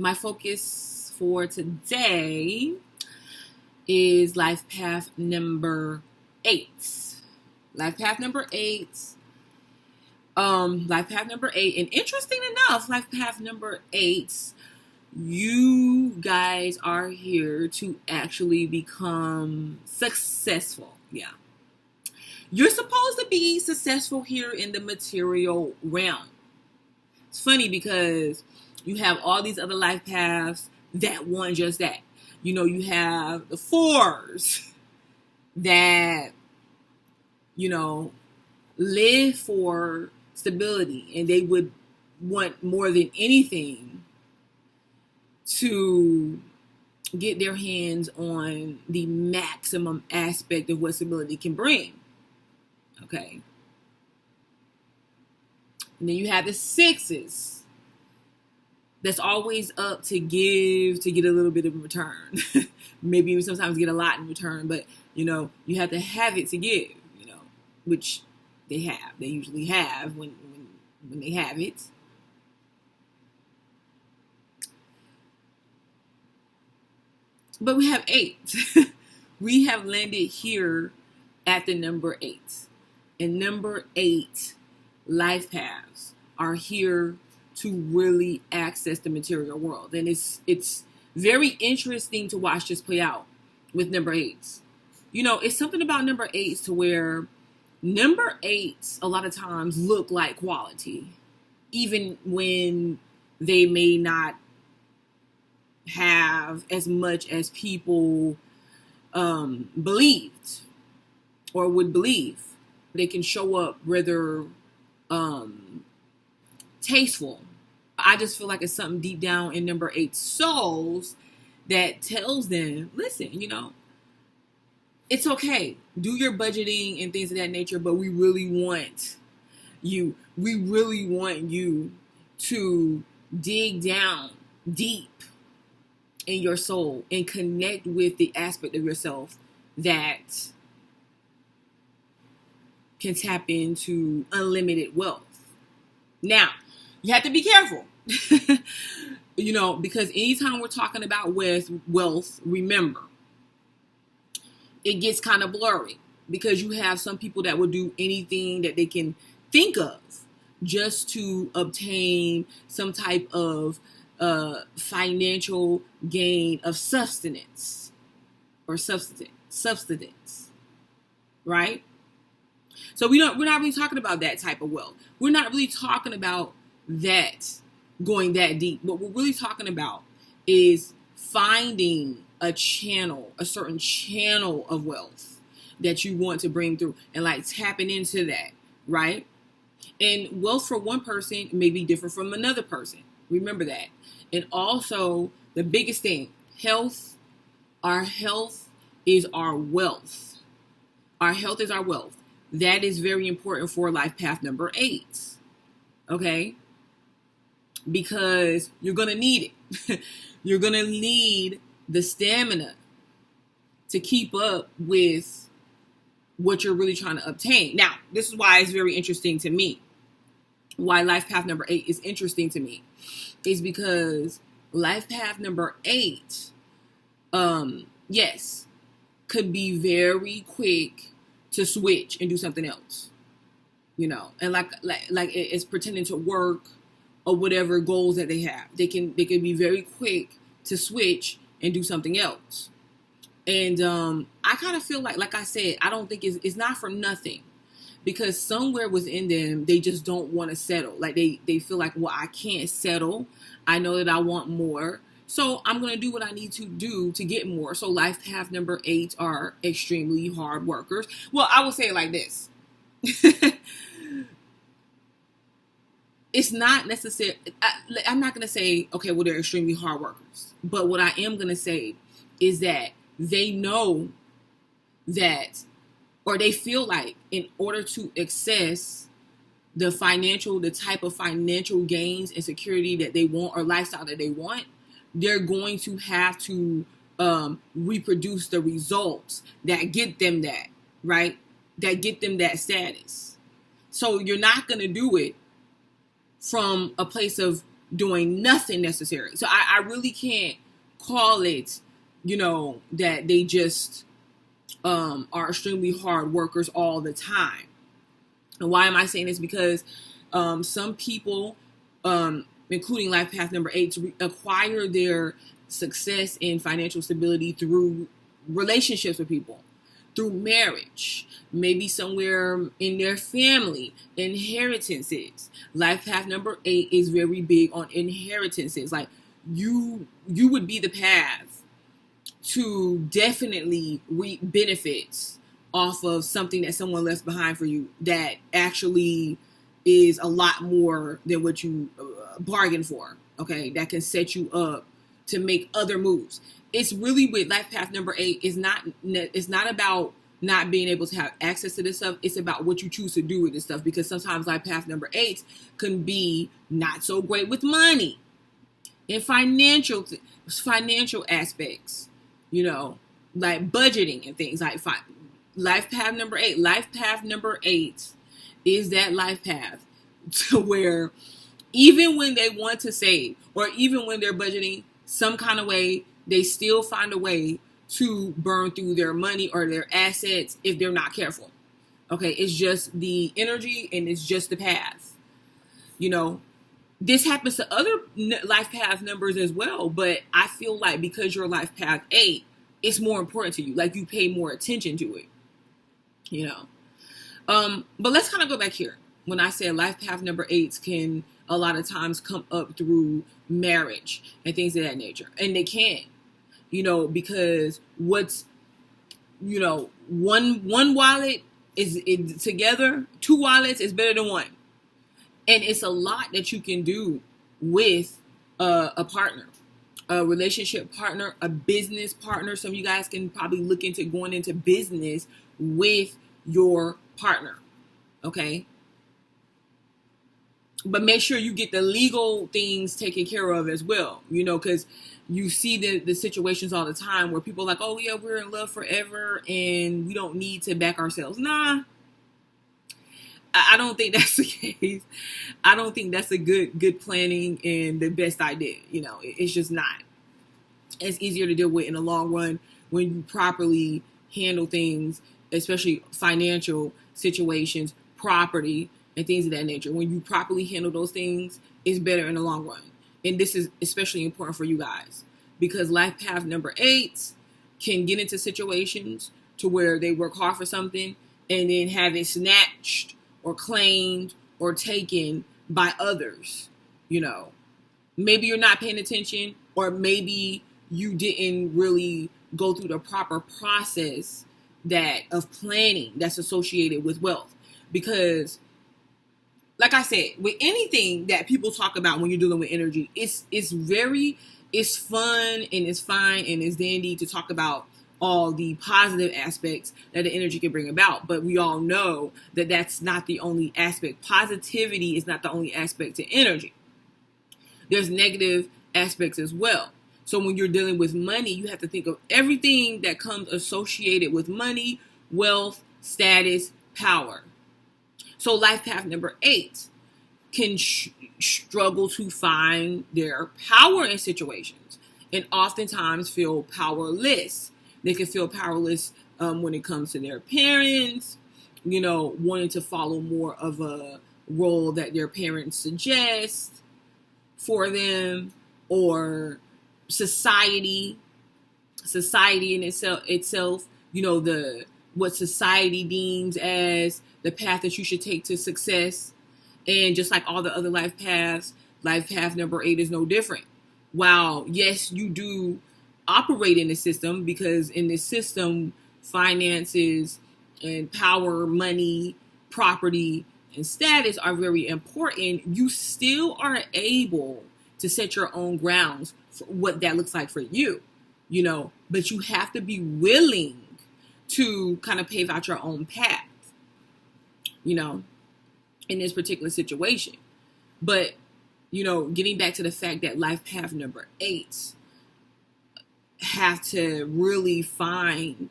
my focus for today is life path number 8. Life path number 8. Life path number 8. And interesting enough, life path number 8, you guys are here to actually become successful. Yeah. You're supposed to be successful here in the material realm. It's funny because you have all these other life paths that want just that. You know, you have the 4s that, you know, live for stability, and they would want more than anything to get their hands on the maximum aspect of what stability can bring. Okay. And then you have the 6s that's always up to give to get a little bit of return. Maybe even sometimes get a lot in return, but you know, you have to have it to give, you know, which they have. They usually have when they have it. But we have 8. We have landed here at the number 8. And number 8 life paths are here to really access the material world. And it's very interesting to watch this play out with number 8s. You know, it's something about number 8s to where number 8s a lot of times look like quality, even when they may not have as much as people believed or would believe. They can show up rather tasteful. I just feel like it's something deep down in number 8 souls that tells them, listen, you know, it's okay. Do your budgeting and things of that nature, but we really want you. We really want you to dig down deep in your soul and connect with the aspect of yourself that can tap into unlimited wealth. Now, you have to be careful, you know, because anytime we're talking about wealth, remember, it gets kind of blurry because you have some people that will do anything that they can think of just to obtain some type of financial gain of substance, right? So we're not really talking about that type of wealth. We're not really talking about that going that deep. What we're really talking about is finding a certain channel of wealth that you want to bring through and like tapping into that, right? And wealth for one person may be different from another person. Remember that. And also the biggest thing, health. Our health is our wealth. Our health is our wealth. That is very important for life path number 8. Okay? Because you're going to need it. You're going to need the stamina to keep up with what you're really trying to obtain. Now, this is why it's very interesting to me. Why life path number 8 is interesting to me is because life path number 8, yes, could be very quick to switch and do something else, you know, and like it's pretending to work or whatever goals that they have. They can be very quick to switch and do something else. And I kind of feel like I said, I don't think it's not for nothing, because somewhere within them, they just don't want to settle. Like they feel like, well, I can't settle. I know that I want more. So I'm going to do what I need to do to get more. So life path number 8 are extremely hard workers. Well, I will say it like this. It's not necessary. I'm not going to say, okay, well, they're extremely hard workers. But what I am going to say is that they know that, or they feel like in order to access the type of financial gains and security that they want or lifestyle that they want, they're going to have to reproduce the results that get them that, right? That get them that status. So you're not going to do it from a place of doing nothing necessary. So I really can't call it, that they just are extremely hard workers all the time. And why am I saying this? Because some people, including life path number 8, acquire their success and financial stability through relationships with people, through marriage, maybe somewhere in their family, inheritances. Life path number 8 is very big on inheritances. Like you would be the path to definitely reap benefits off of something that someone left behind for you that actually is a lot more than what you bargained for. Okay, that can set you up to make other moves. It's really with life path number 8. It's not about not being able to have access to this stuff. It's about what you choose to do with this stuff, because sometimes life path number 8 can be not so great with money and financial aspects, like budgeting and things like life path number 8. Life path number 8 is that life path to where even when they want to save, or even when they're budgeting some kind of way, they still find a way to burn through their money or their assets if they're not careful. Okay, it's just the energy and it's just the path. This happens to other life path numbers as well, but I feel like because you're life path 8, it's more important to you. Like you pay more attention to it. But let's kind of go back here. When I say life path number 8s can a lot of times come up through marriage and things of that nature, and they can, because what's, one wallet is together, 2 wallets is better than one, and it's a lot that you can do with a partner, a relationship partner, a business partner. Some of you guys can probably look into going into business with your partner. Okay. But make sure you get the legal things taken care of as well, because you see the situations all the time where people are like, oh yeah, we're in love forever and we don't need to back ourselves. Nah, I don't think that's the case. I don't think that's a good planning and the best idea. It's just not. It's easier to deal with in the long run when you properly handle things, especially financial situations, property, and things of that nature. When you properly handle those things, it's better in the long run. And this is especially important for you guys, because life path number 8 can get into situations to where they work hard for something and then have it snatched or claimed or taken by others. Maybe you're not paying attention, or maybe you didn't really go through the proper process of planning that's associated with wealth. Because like I said, with anything that people talk about when you're dealing with energy, it's fun and it's fine and it's dandy to talk about all the positive aspects that the energy can bring about. But we all know that that's not the only aspect. Positivity is not the only aspect to energy. There's negative aspects as well. So when you're dealing with money, you have to think of everything that comes associated with money, wealth, status, power. So life path number 8 can struggle to find their power in situations and oftentimes feel powerless. They can feel powerless when it comes to their parents, wanting to follow more of a role that their parents suggest for them, or society in itself, what society deems as the path that you should take to success. And just like all the other life paths, life path number 8 is no different. While yes, you do operate in the system, because in this system, finances and power, money, property, and status are very important, you still are able to set your own grounds for what that looks like for you, but you have to be willing to kind of pave out your own path, in this particular situation. But, getting back to the fact that life path number 8 have to really find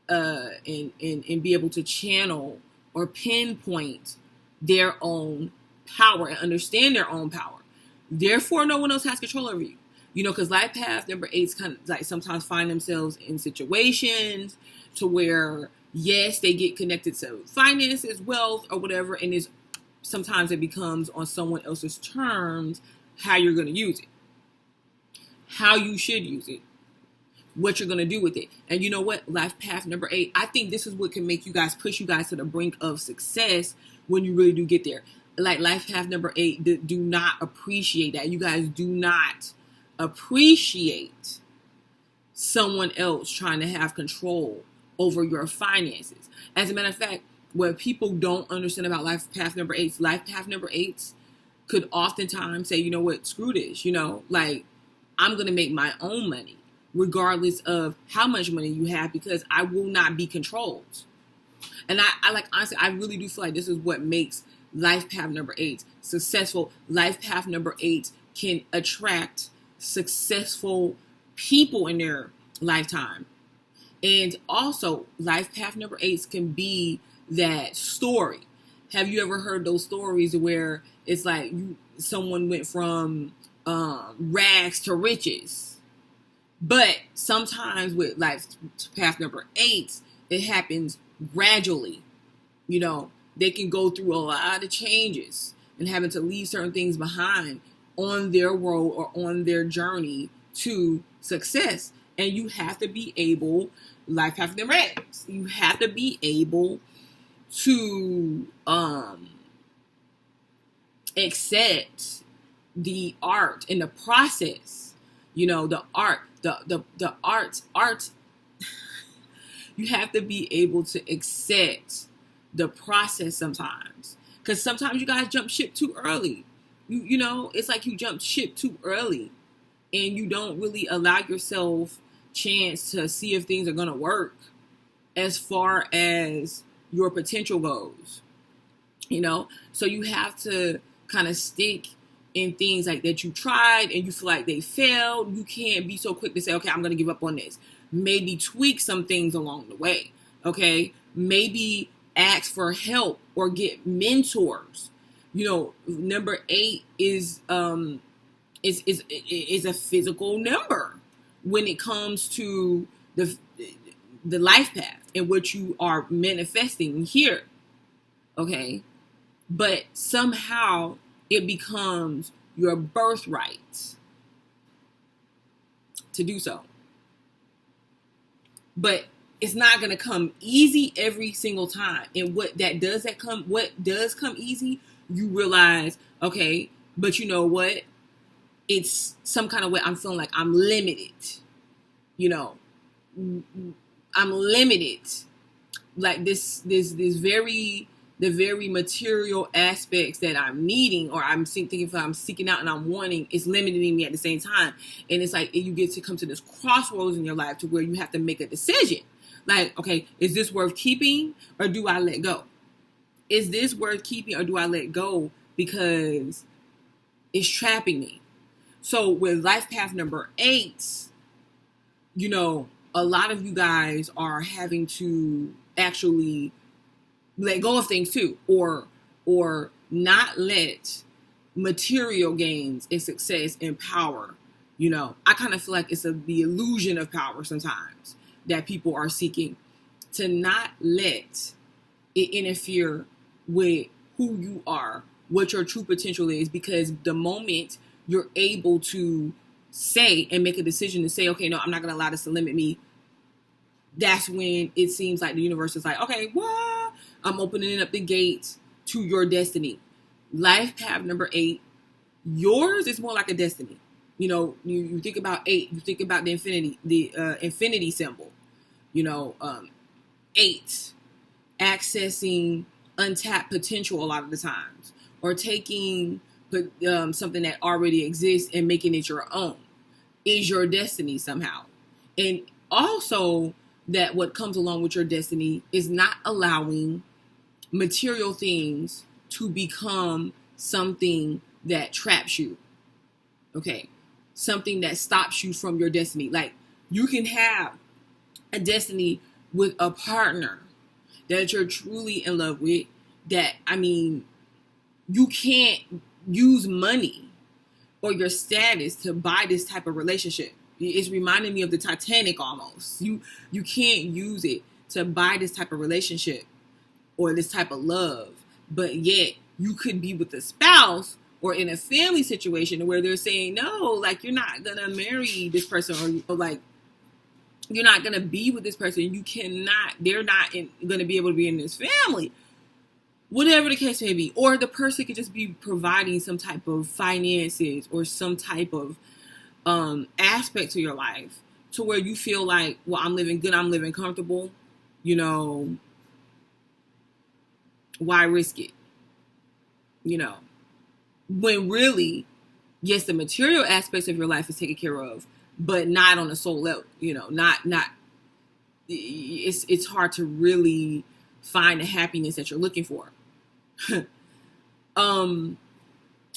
and be able to channel or pinpoint their own power and understand their own power. Therefore, no one else has control over you. Because life path number 8s kind of like sometimes find themselves in situations to where, yes, they get connected to finances, wealth, or whatever, and sometimes it becomes on someone else's terms how you're going to use it, how you should use it, what you're going to do with it. And you know what? Life path number 8, I think this is what can make you guys, push you guys to the brink of success when you really do get there. Like life path number 8, do not appreciate that. You guys do not appreciate someone else trying to have control over your finances. As a matter of fact, what people don't understand about life path number 8s could oftentimes say, you know what, screw this, like I'm going to make my own money regardless of how much money you have, because I will not be controlled. And I like, honestly, I really do feel like this is what makes life path number 8 successful. Life path number 8 can attract successful people in their lifetime. And also, life path number 8s can be that story. Have you ever heard those stories where it's like someone went from rags to riches? But sometimes with life path number 8s, it happens gradually. They can go through a lot of changes and having to leave certain things behind on their road or on their journey to success. And you have to be able, life path number 8, you have to be able to accept the art in the process. The art. You have to be able to accept the process sometimes, because sometimes you guys jump ship too early. It's like you jump ship too early, and you don't really allow yourself chance to see if things are gonna work as far as your potential goes. So you have to kind of stick in things like that you tried and you feel like they failed. You can't be so quick to say, okay, I'm gonna give up on this. Maybe tweak some things along the way. Okay, maybe ask for help or get mentors. Number 8 is a physical number when it comes to the life path in which you are manifesting here. Okay, but somehow it becomes your birthright to do so. But it's not going to come easy every single time. And what does come easy, you realize, okay, but you know what? It's some kind of way I'm feeling like I'm limited. I'm limited. Like the very material aspects that I'm needing, or I'm thinking if I'm seeking out and I'm wanting, it's limiting me at the same time. And it's like you get to come to this crossroads in your life to where you have to make a decision. Like, okay, is this worth keeping or do I let go? Is this worth keeping or do I let go because it's trapping me? So with life path number 8, a lot of you guys are having to actually let go of things too, or not let material gains and success and power. I kind of feel like it's the illusion of power sometimes that people are seeking, to not let it interfere with who you are, what your true potential is, because the moment you're able to say and make a decision to say, okay, no, I'm not going to allow this to limit me, that's when it seems like the universe is like, okay, what? I'm opening up the gates to your destiny. Life path number 8, yours is more like a destiny. You think about 8, you think about the infinity symbol. 8, accessing untapped potential a lot of the times, or taking something that already exists and making it your own is your destiny somehow. And also that what comes along with your destiny is not allowing material things to become something that traps you. Okay. Something that stops you from your destiny. Like, you can have a destiny with a partner that you're truly in love with, that, you can't use money or your status to buy this type of relationship. It's reminding me of the Titanic almost. You can't use it to buy this type of relationship or this type of love, but yet you could be with a spouse or in a family situation where they're saying, no, like, you're not gonna marry this person, or like, you're not gonna be with this person. You cannot, they're not gonna be able to be in this family. Whatever the case may be. Or the person could just be providing some type of finances or some type of aspect to your life to where you feel like, well, I'm living good, I'm living comfortable, you know, why risk it? You know, when really, yes, the material aspects of your life is taken care of, but not on a soul level, you know, not, it's hard to really find the happiness that you're looking for.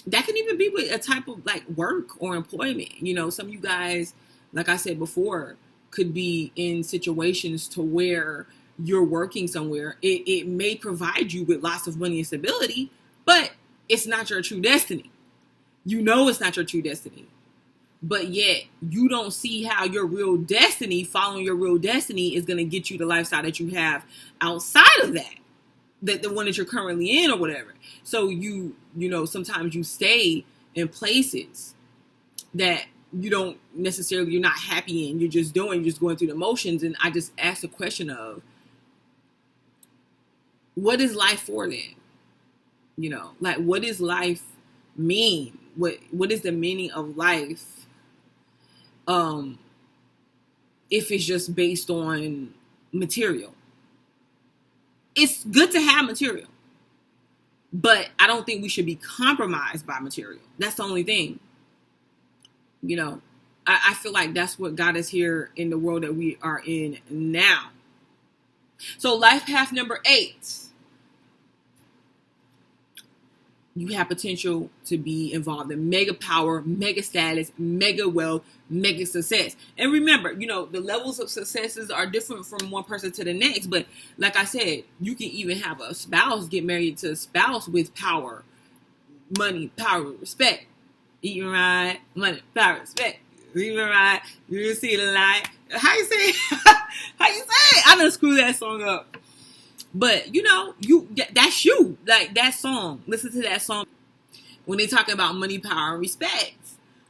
That can even be with a type of like work or employment. You know, some of you guys, like I said before, could be in situations to where you're working somewhere. It may provide you with lots of money and stability, but it's not your true destiny. You know it's not your true destiny. But yet you don't see how your real destiny, following your real destiny, is going to get you the lifestyle that you have outside of that the one that you're currently in or whatever. So you know, sometimes you stay in places that you don't necessarily, you're not happy in. You're just going through the motions. And I just asked the question of, what is life for then? You know, like, what does life mean? What is the meaning of life? If it's just based on material. It's good to have material, but I don't think we should be compromised by material. That's the only thing. You know, I feel like that's what got us here in the world that we are in now. So life path number 8. You have potential to be involved in mega power, mega status, mega wealth, mega success. And remember, you know, the levels of successes are different from one person to the next. But like I said, you can even have a spouse, get married to a spouse with power, money, power, respect. Eat and ride, money, power, respect. Eat and ride, you see the light. How you say it? How you say it? I done screw that song up. But, you know, that's you. Like, that song. Listen to that song. When they talk about money, power, and respect.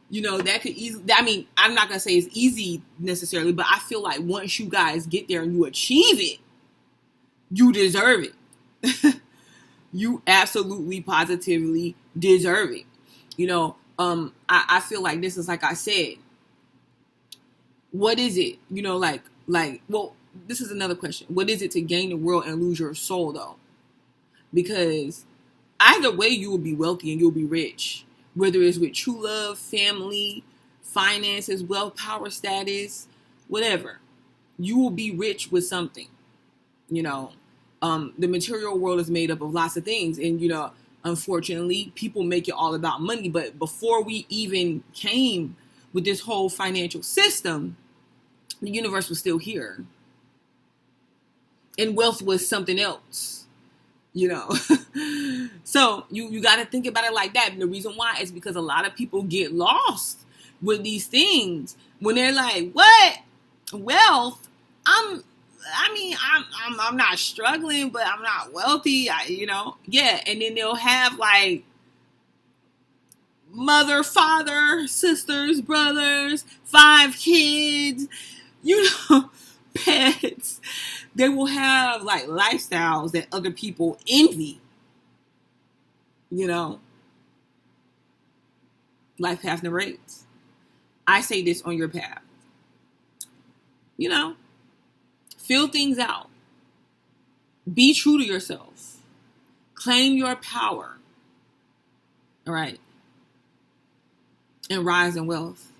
You know, that could easily... I mean, I'm not going to say it's easy necessarily, but I feel like once you guys get there and you achieve it, you deserve it. You absolutely, positively deserve it. You know, I feel like this is, like I said, what is it? You know, well... This is another question. What is it to gain the world and lose your soul, though? Because either way, you will be wealthy and you'll be rich. Whether it's with true love, family, finances, wealth, power, status, whatever. You will be rich with something. You know, the material world is made up of lots of things. And, you know, unfortunately, people make it all about money. But before we even came with this whole financial system, the universe was still here. And wealth was something else, you know. So you got to think about it like that. And the reason why is because a lot of people get lost with these things when they're like, "What? Wealth? I'm not struggling, but I'm not wealthy." You know, yeah. And then they'll have like mother, father, sisters, brothers, 5 kids, you know, pets. They will have like lifestyles that other people envy. You know, life path number 8. I say this on your path. You know, fill things out. Be true to yourself. Claim your power. All right. And rise in wealth.